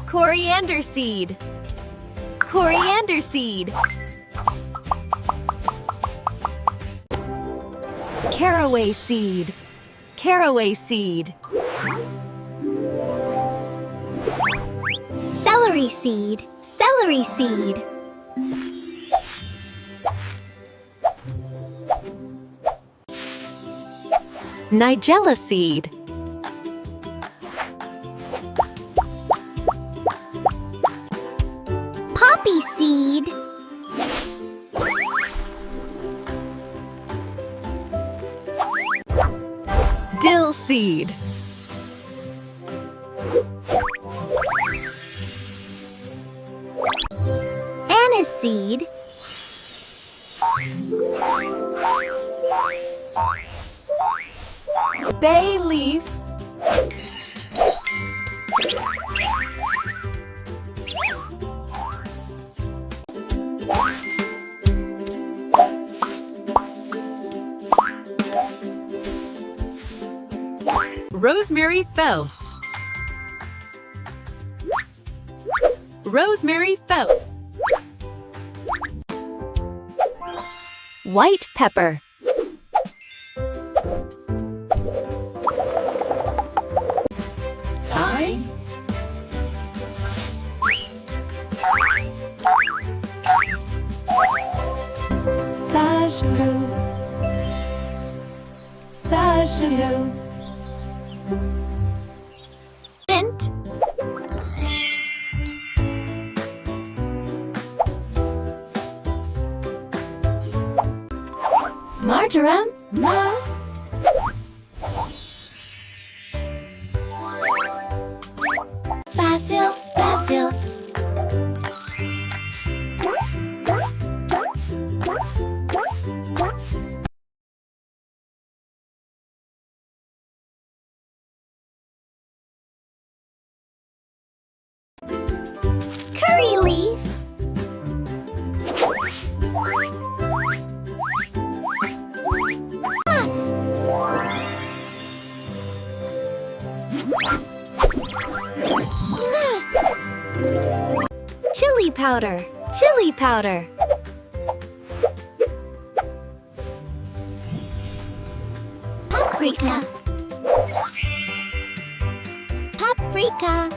Coriander seed. Coriander seed. Caraway seed. Caraway seed. Celery seed. Celery seed. Nigella seed. Poppy seed. Dill seed. Anise seed. Bay leaf. Rosemary felt. Rosemary felt. White pepper. Thyme. Sage-Loup. Sage-Loup. Mint. Marjoram. Basil. Basil. Curry leaf. Yes. Chili powder. Chili powder. Paprika. Paprika.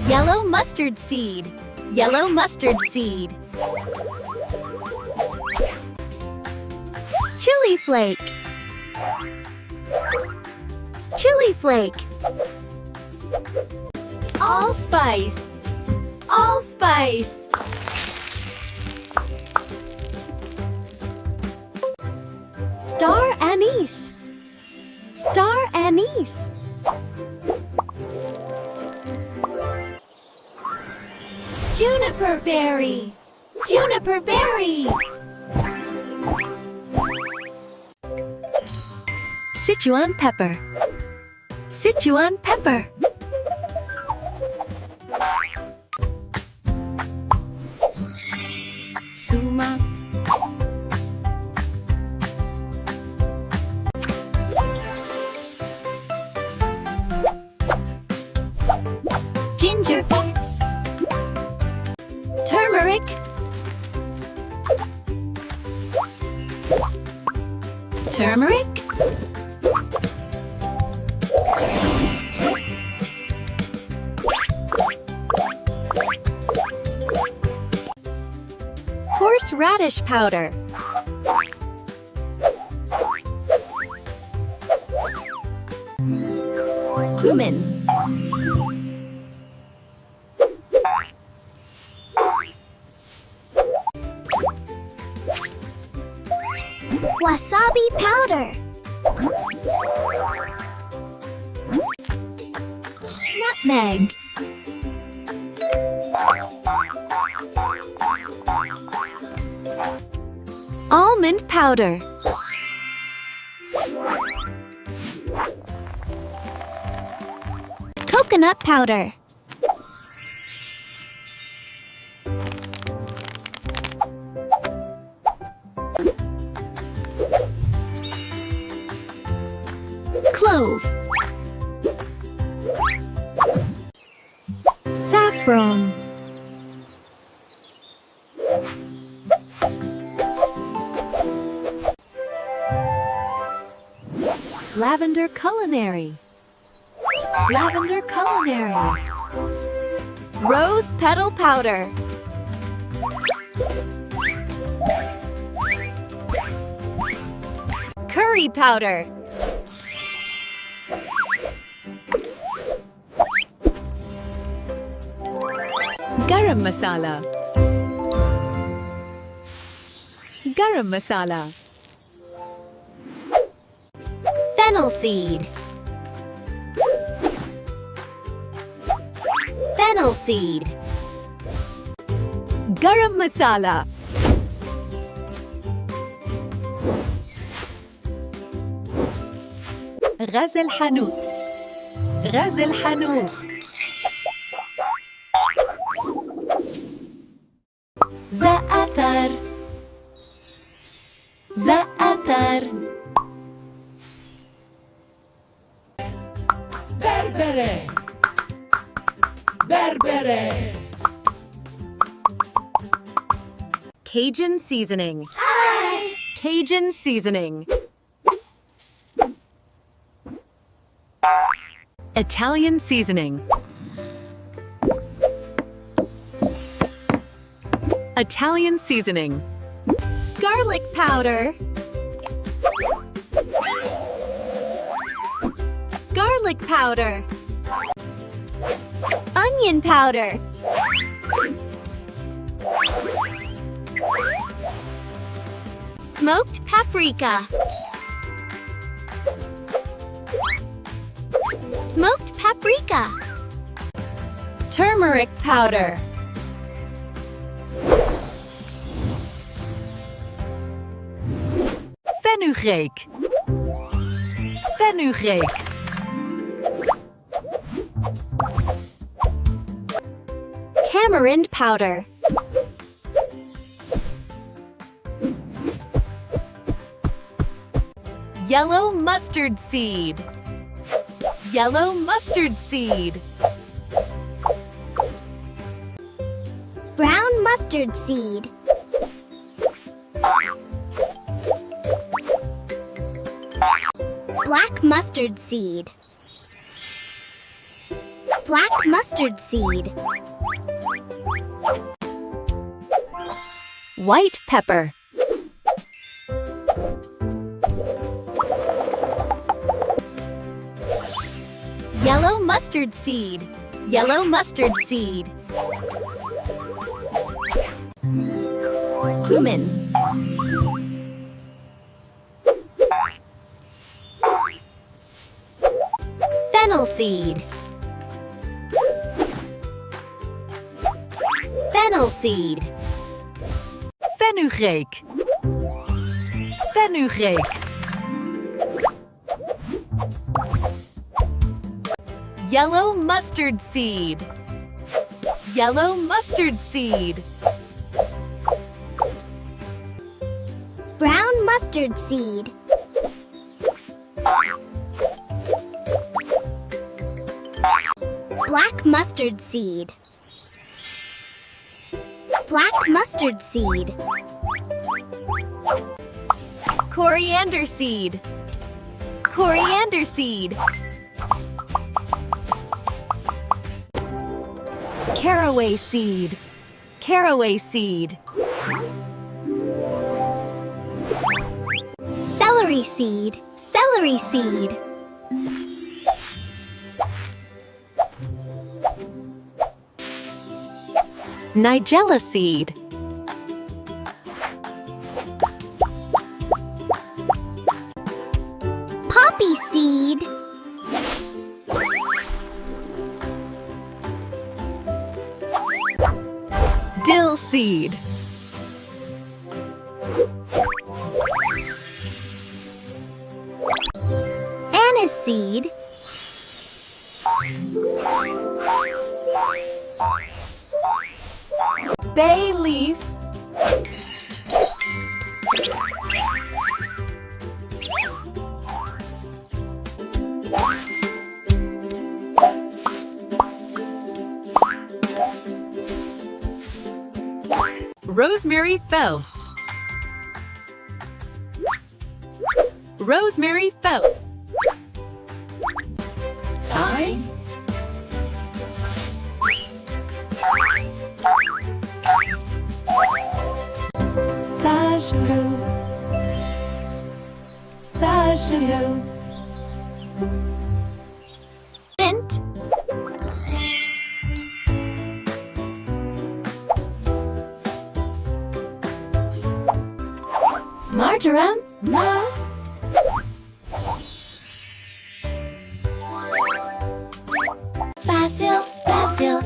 Yellow mustard seed. Yellow mustard seed. Chili flake. Chili flake. Allspice. Allspice. Star anise. Star anise. Juniper berry. Juniper berry. Sichuan pepper. Sichuan pepper. Sumac. Ginger. Turmeric. Turmeric. Horseradish powder. Cumin. Wasabi powder. Nutmeg. Almond powder. Coconut powder. clove. Saffron. Lavender culinary. Lavender culinary. Rose petal powder. Curry powder. Garam masala. Garam masala. Fennel seed. Fennel seed. Garam masala. غاز الحانوت. غاز الحانوت. زعتر. زعتر. berbere, berbere. Cajun seasoning. Cajun seasoning. Italian seasoning. Italian seasoning. Garlic powder. Garlic powder. Onion powder. Smoked paprika. Smoked paprika. Turmeric powder. Fenugreek. Fenugreek. Tamarind powder. Yellow mustard seed. Yellow mustard seed. Brown mustard seed. Black mustard seed. Black mustard seed. White pepper. Yellow mustard seed. Yellow mustard seed. Cumin. Fennel seed. Fennel seed. Fenugreek. Fenugreek. Yellow mustard seed. Yellow mustard seed. Brown mustard seed. Black mustard seed. Black mustard seed. Coriander seed. Coriander seed. Caraway seed. Caraway seed. Celery seed. Celery seed. Nigella seed. Poppy seed. Dill seed. Anise seed. Bay leaf. Rosemary fell. Rosemary fell. Thyme. Sage l'eau. Sage l'eau. Mint. Marjoram. Ma. Basil. Basil.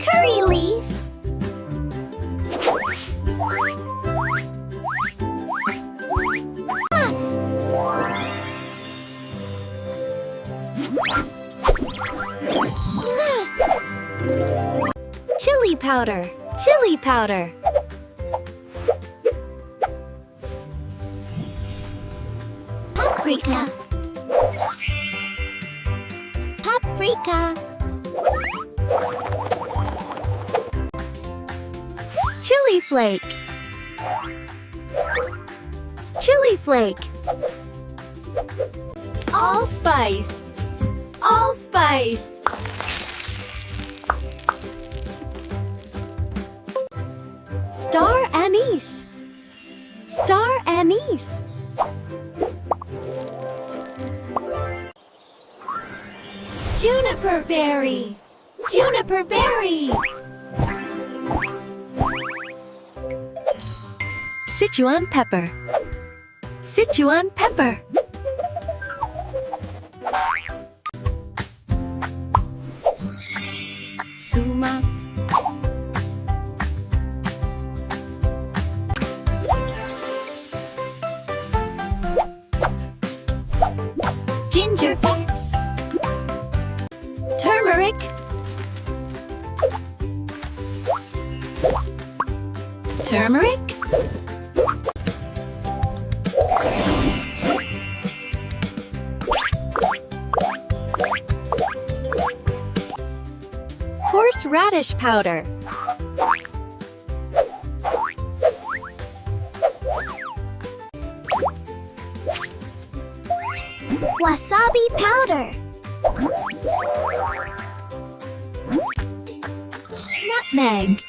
Curry leaf. Yes. Chili powder. Chili powder. Paprika. Paprika. Chili flake. Chili flake. Allspice. Allspice. Star anise. Star anise. Juniper berry. Juniper berry. Sichuan pepper. Sichuan pepper. Sumac. Ginger. Turmeric. Turmeric. Horseradish powder. Wasabi powder. Nutmeg.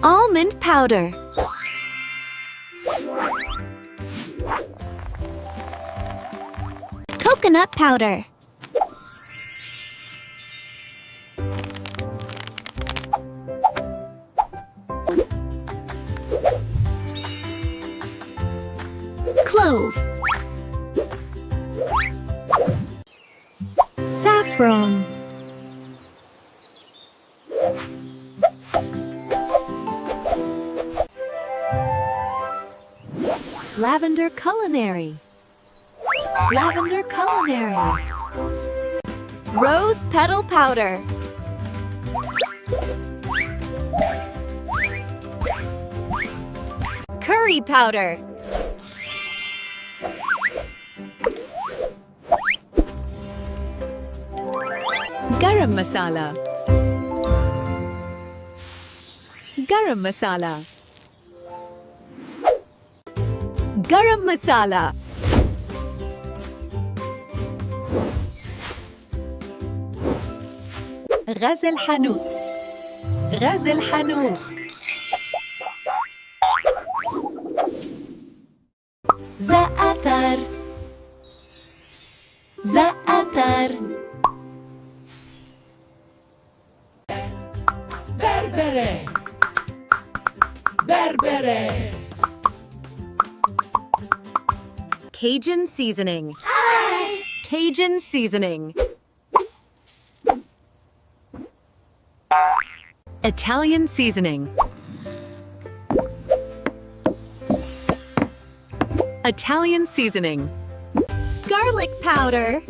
Almond powder. Coconut powder. Clove. Saffron. Lavender culinary. Lavender culinary. Rose petal powder. Curry powder. Garam masala. Garam masala. Garam masala. غزل حانوت. غزل حانوت. زعتر. زعتر. Berbere. Berbere. Cajun seasoning. Cajun seasoning. Italian seasoning. Italian seasoning. Garlic powder.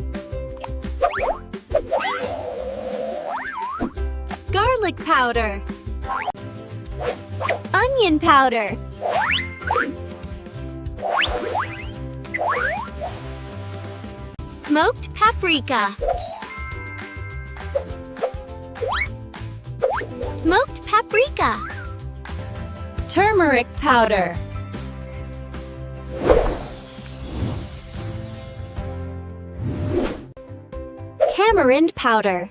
Garlic powder. Onion powder. Smoked paprika. Smoked paprika. Turmeric powder. Tamarind powder.